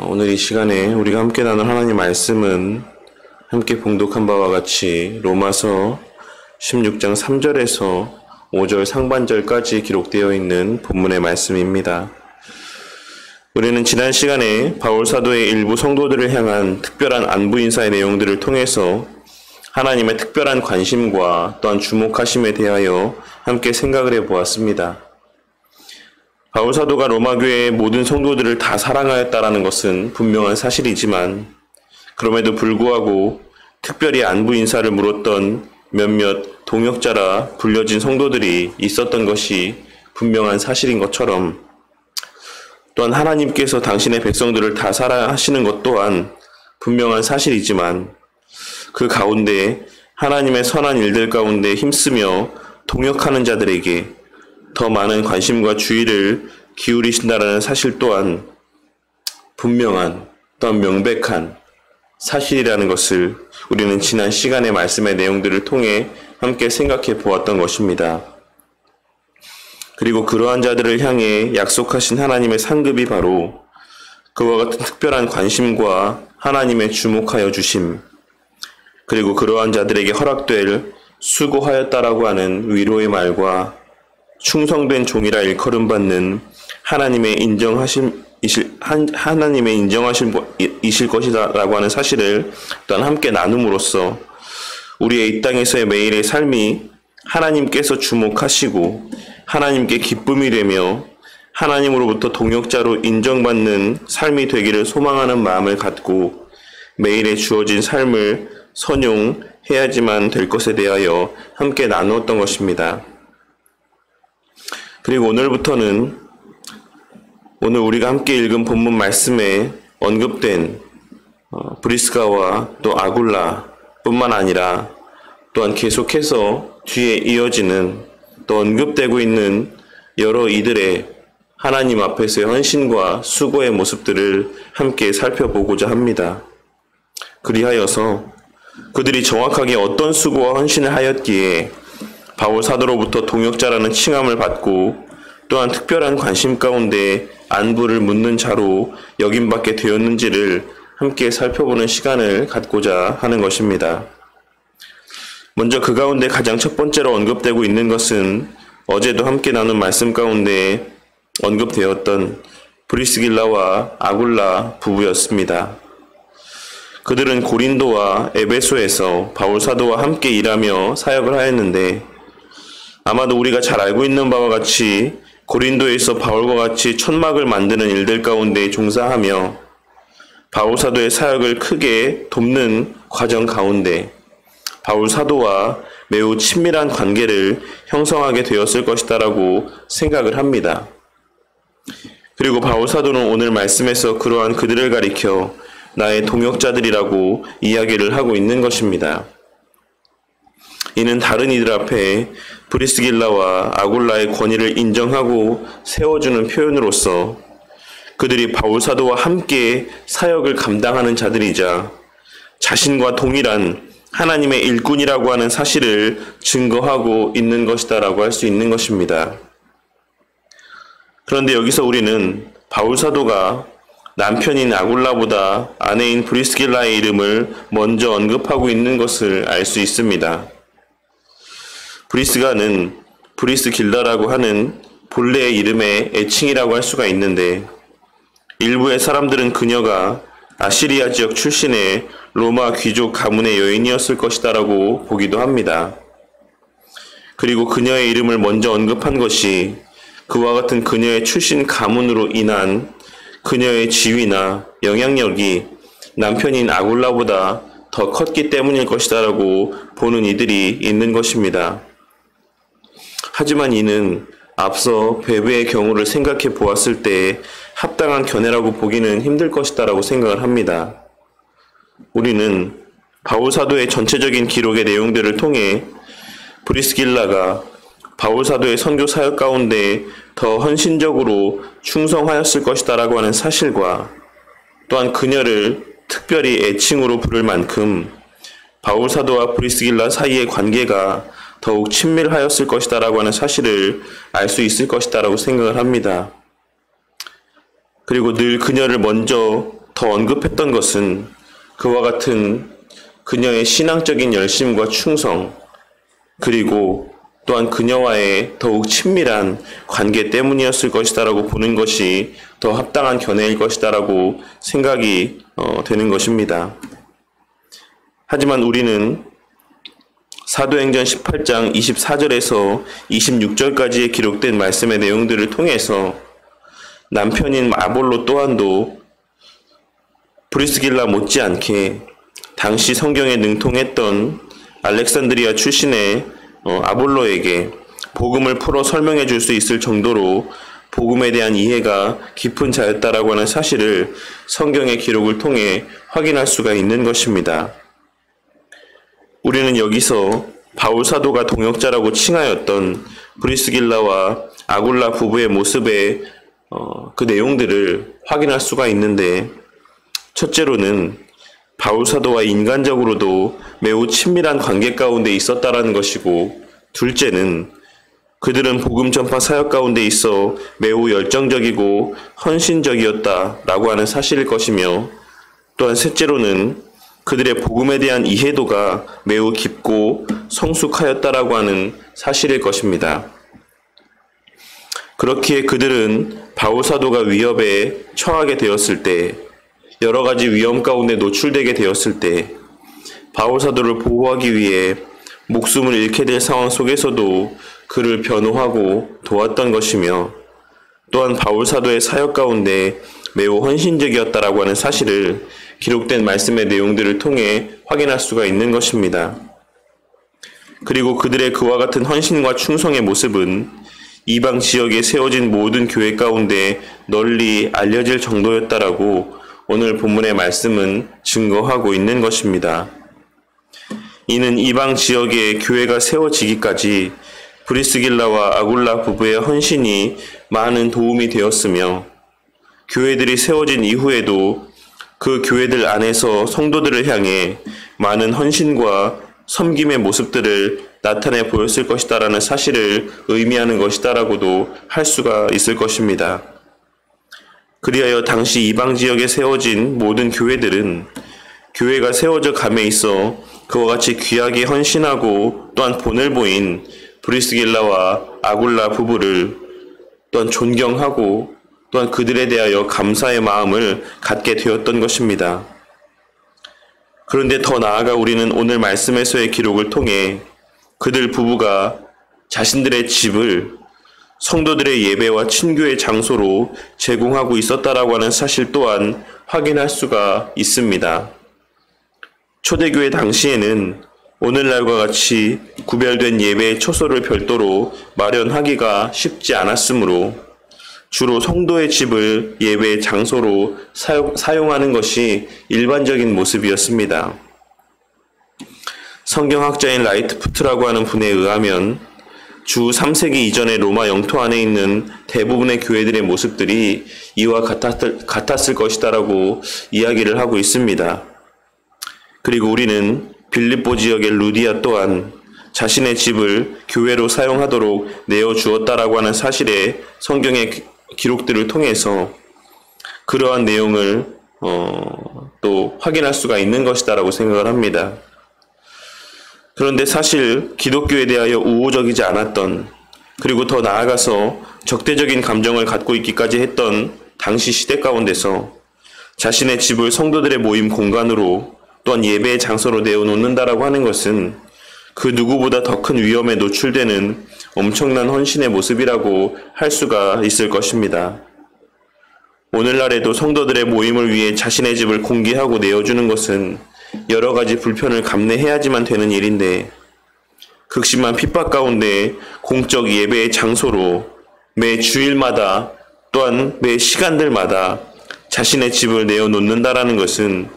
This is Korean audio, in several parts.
오늘 이 시간에 우리가 함께 나눌 하나님 말씀은 함께 봉독한 바와 같이 로마서 16장 3절에서 5절 상반절까지 기록되어 있는 본문의 말씀입니다. 우리는 지난 시간에 바울 사도의 일부 성도들을 향한 특별한 안부 인사의 내용들을 통해서 하나님의 특별한 관심과 또한 주목하심에 대하여 함께 생각을 해보았습니다. 바울 사도가 로마 교회의 모든 성도들을 다 사랑하였다라는 것은 분명한 사실이지만 그럼에도 불구하고 특별히 안부 인사를 물었던 몇몇 동역자라 불려진 성도들이 있었던 것이 분명한 사실인 것처럼 또한 하나님께서 당신의 백성들을 다 사랑하시는 것 또한 분명한 사실이지만 그 가운데 하나님의 선한 일들 가운데 힘쓰며 동역하는 자들에게 더 많은 관심과 주의를 기울이신다라는 사실 또한 분명한 또한 명백한 사실이라는 것을 우리는 지난 시간의 말씀의 내용들을 통해 함께 생각해 보았던 것입니다. 그리고 그러한 자들을 향해 약속하신 하나님의 상급이 바로 그와 같은 특별한 관심과 하나님의 주목하여 주심, 그리고 그러한 자들에게 허락될 수고하였다라고 하는 위로의 말과 충성된 종이라 일컬음받는 하나님의 인정하심이실 것이다라고 하는 사실을 또한 함께 나눔으로써 우리의 이 땅에서의 매일의 삶이 하나님께서 주목하시고 하나님께 기쁨이 되며 하나님으로부터 동역자로 인정받는 삶이 되기를 소망하는 마음을 갖고 매일에 주어진 삶을 선용해야지만 될 것에 대하여 함께 나누었던 것입니다. 그리고 오늘부터는 오늘 우리가 함께 읽은 본문 말씀에 언급된 브리스가와 또 아굴라 뿐만 아니라 또한 계속해서 뒤에 이어지는 또 언급되고 있는 여러 이들의 하나님 앞에서의 헌신과 수고의 모습들을 함께 살펴보고자 합니다. 그리하여서 그들이 정확하게 어떤 수고와 헌신을 하였기에 바울 사도로부터 동역자라는 칭함을 받고 또한 특별한 관심 가운데 안부를 묻는 자로 여김받게 되었는지를 함께 살펴보는 시간을 갖고자 하는 것입니다. 먼저 그 가운데 가장 첫 번째로 언급되고 있는 것은 어제도 함께 나눈 말씀 가운데 언급되었던 브리스길라와 아굴라 부부였습니다. 그들은 고린도와 에베소에서 바울 사도와 함께 일하며 사역을 하였는데 아마도 우리가 잘 알고 있는 바와 같이 고린도에서 바울과 같이 천막을 만드는 일들 가운데 종사하며 바울 사도의 사역을 크게 돕는 과정 가운데 바울 사도와 매우 친밀한 관계를 형성하게 되었을 것이다라고 생각을 합니다. 그리고 바울 사도는 오늘 말씀에서 그러한 그들을 가리켜 나의 동역자들이라고 이야기를 하고 있는 것입니다. 이는 다른 이들 앞에 브리스길라와 아굴라의 권위를 인정하고 세워주는 표현으로서 그들이 바울 사도와 함께 사역을 감당하는 자들이자 자신과 동일한 하나님의 일꾼이라고 하는 사실을 증거하고 있는 것이다라고 할 수 있는 것입니다. 그런데 여기서 우리는 바울 사도가 남편인 아굴라보다 아내인 브리스길라의 이름을 먼저 언급하고 있는 것을 알 수 있습니다. 브리스가는 브리스길라라고 하는 본래의 이름의 애칭이라고 할 수가 있는데 일부의 사람들은 그녀가 아시리아 지역 출신의 로마 귀족 가문의 여인이었을 것이다라고 보기도 합니다. 그리고 그녀의 이름을 먼저 언급한 것이 그와 같은 그녀의 출신 가문으로 인한 그녀의 지위나 영향력이 남편인 아굴라보다 더 컸기 때문일 것이다라고 보는 이들이 있는 것입니다. 하지만 이는 앞서 베베의 경우를 생각해 보았을 때 합당한 견해라고 보기는 힘들 것이다라고 생각을 합니다. 우리는 바울 사도의 전체적인 기록의 내용들을 통해 브리스길라가 바울 사도의 선교 사역 가운데 더 헌신적으로 충성하였을 것이다라고 하는 사실과 또한 그녀를 특별히 애칭으로 부를 만큼 바울 사도와 브리스길라 사이의 관계가 더욱 친밀하였을 것이다라고 하는 사실을 알 수 있을 것이다라고 생각을 합니다. 그리고 늘 그녀를 먼저 더 언급했던 것은 그와 같은 그녀의 신앙적인 열심과 충성, 그리고 또한 그녀와의 더욱 친밀한 관계 때문이었을 것이다라고 보는 것이 더 합당한 견해일 것이다라고 생각이 되는 것입니다. 하지만 우리는 사도행전 18장 24절에서 26절까지에 기록된 말씀의 내용들을 통해서 남편인 아볼로 또한도 브리스길라 못지않게 당시 성경에 능통했던 알렉산드리아 출신의 아볼로에게 복음을 풀어 설명해 줄 수 있을 정도로 복음에 대한 이해가 깊은 자였다라고 하는 사실을 성경의 기록을 통해 확인할 수가 있는 것입니다. 우리는 여기서 바울 사도가 동역자라고 칭하였던 브리스길라와 아굴라 부부의 모습의 그 내용들을 확인할 수가 있는데, 첫째로는 바울 사도와 인간적으로도 매우 친밀한 관계 가운데 있었다라는 것이고, 둘째는 그들은 복음 전파 사역 가운데 있어 매우 열정적이고 헌신적이었다라고 하는 사실일 것이며, 또한 셋째로는 그들의 복음에 대한 이해도가 매우 깊고 성숙하였다라고 하는 사실일 것입니다. 그렇기에 그들은 바울 사도가 위협에 처하게 되었을 때, 여러 가지 위험 가운데 노출되게 되었을 때 바울 사도를 보호하기 위해 목숨을 잃게 될 상황 속에서도 그를 변호하고 도왔던 것이며, 또한 바울 사도의 사역 가운데 매우 헌신적이었다라고 하는 사실을 기록된 말씀의 내용들을 통해 확인할 수가 있는 것입니다. 그리고 그들의 그와 같은 헌신과 충성의 모습은 이방 지역에 세워진 모든 교회 가운데 널리 알려질 정도였다라고 오늘 본문의 말씀은 증거하고 있는 것입니다. 이는 이방 지역에 교회가 세워지기까지 브리스길라와 아굴라 부부의 헌신이 많은 도움이 되었으며, 교회들이 세워진 이후에도 그 교회들 안에서 성도들을 향해 많은 헌신과 섬김의 모습들을 나타내 보였을 것이다라는 사실을 의미하는 것이다라고도 할 수가 있을 것입니다. 그리하여 당시 이방 지역에 세워진 모든 교회들은 교회가 세워져 감에 있어 그와 같이 귀하게 헌신하고 또한 본을 보인 브리스길라와 아굴라 부부를 또한 존경하고 또한 그들에 대하여 감사의 마음을 갖게 되었던 것입니다. 그런데 더 나아가 우리는 오늘 말씀에서의 기록을 통해 그들 부부가 자신들의 집을 성도들의 예배와 친교의 장소로 제공하고 있었다라고 하는 사실 또한 확인할 수가 있습니다. 초대교회 당시에는 오늘날과 같이 구별된 예배의 처소를 별도로 마련하기가 쉽지 않았으므로 주로 성도의 집을 예배의 장소로 사용하는 것이 일반적인 모습이었습니다. 성경학자인 라이트푸트라고 하는 분에 의하면 주 3세기 이전의 로마 영토 안에 있는 대부분의 교회들의 모습들이 이와 같았을 것이다라고 이야기를 하고 있습니다. 그리고 우리는 빌립보 지역의 루디아 또한 자신의 집을 교회로 사용하도록 내어주었다라고 하는 사실의 성경의 기록들을 통해서 그러한 내용을 또 확인할 수가 있는 것이다라고 생각을 합니다. 그런데 사실 기독교에 대하여 우호적이지 않았던, 그리고 더 나아가서 적대적인 감정을 갖고 있기까지 했던 당시 시대 가운데서 자신의 집을 성도들의 모임 공간으로 또한 예배의 장소로 내어놓는다라고 하는 것은 그 누구보다 더 큰 위험에 노출되는 엄청난 헌신의 모습이라고 할 수가 있을 것입니다. 오늘날에도 성도들의 모임을 위해 자신의 집을 공개하고 내어주는 것은 여러 가지 불편을 감내해야지만 되는 일인데, 극심한 핍박 가운데 공적 예배의 장소로 매 주일마다 또한 매 시간들마다 자신의 집을 내어놓는다라는 것은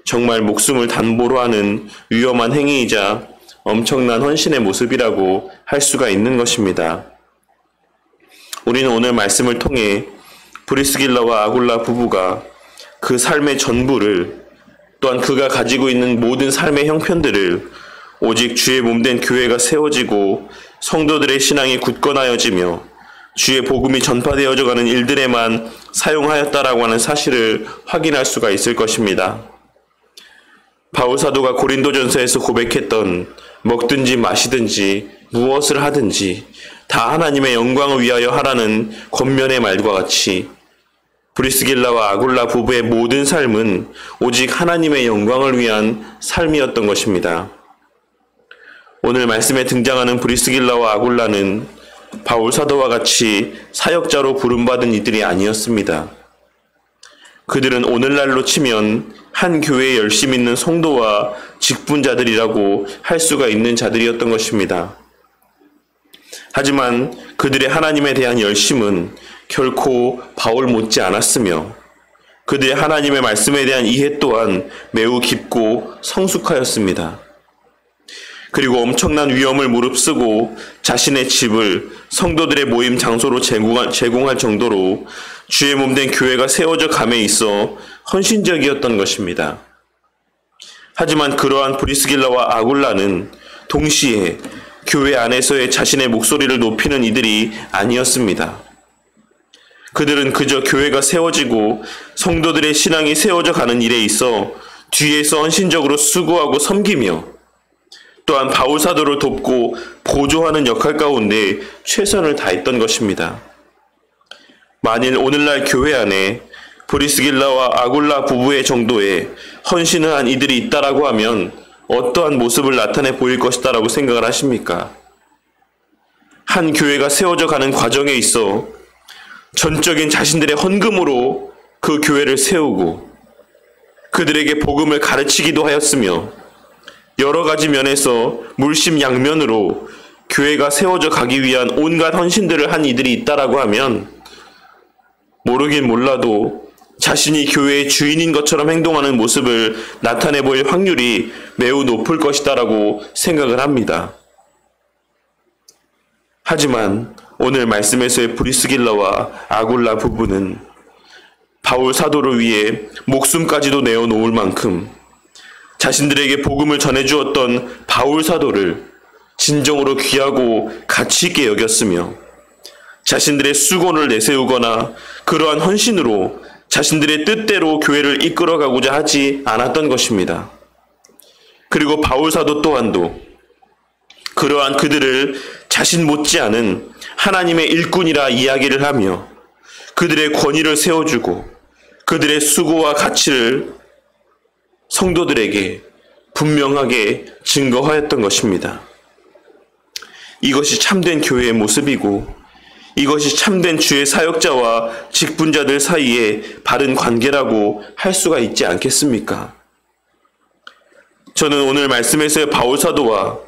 정말 목숨을 담보로 하는 위험한 행위이자 엄청난 헌신의 모습이라고 할 수가 있는 것입니다. 우리는 오늘 말씀을 통해 브리스길라와 아굴라 부부가 그 삶의 전부를, 또한 그가 가지고 있는 모든 삶의 형편들을 오직 주의 몸된 교회가 세워지고 성도들의 신앙이 굳건하여지며 주의 복음이 전파되어져 가는 일들에만 사용하였다라고 하는 사실을 확인할 수가 있을 것입니다. 바울 사도가 고린도전서에서 고백했던 먹든지 마시든지 무엇을 하든지 다 하나님의 영광을 위하여 하라는 권면의 말과 같이 브리스길라와 아굴라 부부의 모든 삶은 오직 하나님의 영광을 위한 삶이었던 것입니다. 오늘 말씀에 등장하는 브리스길라와 아굴라는 바울 사도와 같이 사역자로 부름받은 이들이 아니었습니다. 그들은 오늘날로 치면 한 교회에 열심 있는 성도와 직분자들이라고 할 수가 있는 자들이었던 것입니다. 하지만 그들의 하나님에 대한 열심은 결코 바울 못지 않았으며 그들의 하나님의 말씀에 대한 이해 또한 매우 깊고 성숙하였습니다. 그리고 엄청난 위험을 무릅쓰고 자신의 집을 성도들의 모임 장소로 제공할 정도로 주의 몸된 교회가 세워져 감에 있어 헌신적이었던 것입니다. 하지만 그러한 브리스길라와 아굴라는 동시에 교회 안에서의 자신의 목소리를 높이는 이들이 아니었습니다. 그들은 그저 교회가 세워지고 성도들의 신앙이 세워져 가는 일에 있어 뒤에서 헌신적으로 수고하고 섬기며 또한 바울 사도를 돕고 보조하는 역할 가운데 최선을 다했던 것입니다. 만일 오늘날 교회 안에 브리스길라와 아굴라 부부의 정도의 헌신을 한 이들이 있다라고 하면 어떠한 모습을 나타내 보일 것이다라고 생각을 하십니까? 한 교회가 세워져 가는 과정에 있어 전적인 자신들의 헌금으로 그 교회를 세우고 그들에게 복음을 가르치기도 하였으며 여러 가지 면에서 물심양면으로 교회가 세워져 가기 위한 온갖 헌신들을 한 이들이 있다라고 하면 모르긴 몰라도 자신이 교회의 주인인 것처럼 행동하는 모습을 나타내 보일 확률이 매우 높을 것이다라고 생각을 합니다. 하지만 오늘 말씀에서의 브리스길라와 아굴라 부부는 바울 사도를 위해 목숨까지도 내어놓을 만큼 자신들에게 복음을 전해주었던 바울 사도를 진정으로 귀하고 가치 있게 여겼으며 자신들의 수고를 내세우거나 그러한 헌신으로 자신들의 뜻대로 교회를 이끌어가고자 하지 않았던 것입니다. 그리고 바울 사도 또한도 그러한 그들을 자신 못지않은 하나님의 일꾼이라 이야기를 하며 그들의 권위를 세워주고 그들의 수고와 가치를 성도들에게 분명하게 증거하였던 것입니다. 이것이 참된 교회의 모습이고 이것이 참된 주의 사역자와 직분자들 사이의 바른 관계라고 할 수가 있지 않겠습니까? 저는 오늘 말씀에서의 바울 사도와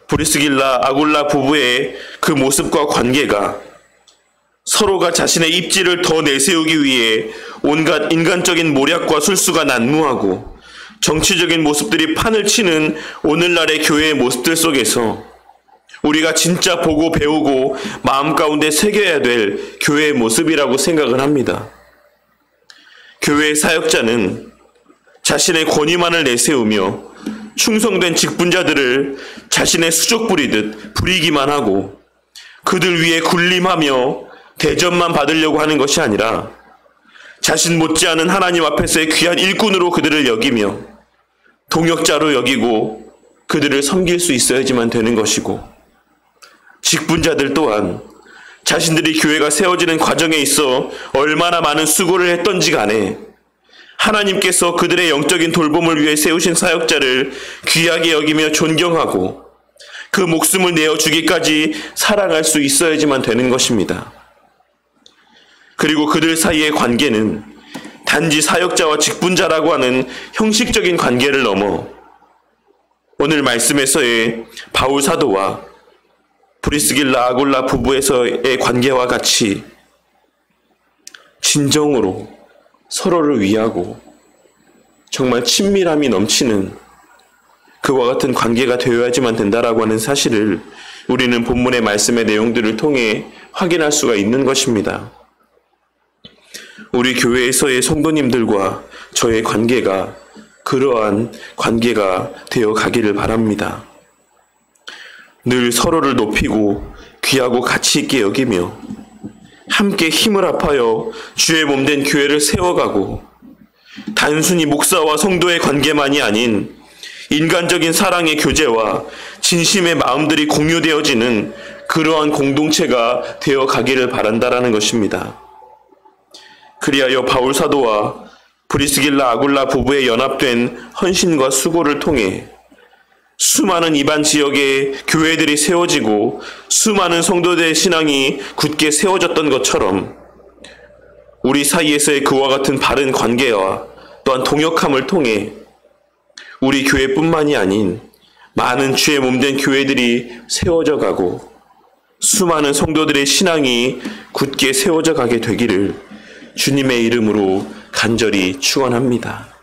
브리스길라 아굴라 부부의 그 모습과 관계가 서로가 자신의 입지를 더 내세우기 위해 온갖 인간적인 모략과 술수가 난무하고 정치적인 모습들이 판을 치는 오늘날의 교회의 모습들 속에서 우리가 진짜 보고 배우고 마음 가운데 새겨야 될 교회의 모습이라고 생각을 합니다. 교회의 사역자는 자신의 권위만을 내세우며 충성된 직분자들을 자신의 수족 부리듯 부리기만 하고 그들 위에 군림하며 대접만 받으려고 하는 것이 아니라 자신 못지않은 하나님 앞에서의 귀한 일꾼으로 그들을 여기며 동역자로 여기고 그들을 섬길 수 있어야지만 되는 것이고 직분자들 또한 자신들이 교회가 세워지는 과정에 있어 얼마나 많은 수고를 했던지 간에 하나님께서 그들의 영적인 돌봄을 위해 세우신 사역자를 귀하게 여기며 존경하고 그 목숨을 내어주기까지 사랑할 수 있어야지만 되는 것입니다. 그리고 그들 사이의 관계는 단지 사역자와 직분자라고 하는 형식적인 관계를 넘어 오늘 말씀에서의 바울 사도와 브리스길라 아굴라 부부에서의 관계와 같이 진정으로 서로를 위하고 정말 친밀함이 넘치는 그와 같은 관계가 되어야지만 된다라고 하는 사실을 우리는 본문의 말씀의 내용들을 통해 확인할 수가 있는 것입니다. 우리 교회에서의 성도님들과 저의 관계가 그러한 관계가 되어 가기를 바랍니다. 늘 서로를 높이고 귀하고 가치 있게 여기며 함께 힘을 합하여 주의 몸된 교회를 세워가고 단순히 목사와 성도의 관계만이 아닌 인간적인 사랑의 교제와 진심의 마음들이 공유되어지는 그러한 공동체가 되어 가기를 바란다라는 것입니다. 그리하여 바울 사도와 브리스길라 아굴라 부부의 연합된 헌신과 수고를 통해 수많은 이방 지역의 교회들이 세워지고 수많은 성도들의 신앙이 굳게 세워졌던 것처럼 우리 사이에서의 그와 같은 바른 관계와 또한 동역함을 통해 우리 교회뿐만이 아닌 많은 주의 몸된 교회들이 세워져 가고 수많은 성도들의 신앙이 굳게 세워져 가게 되기를 주님의 이름으로 간절히 축원합니다.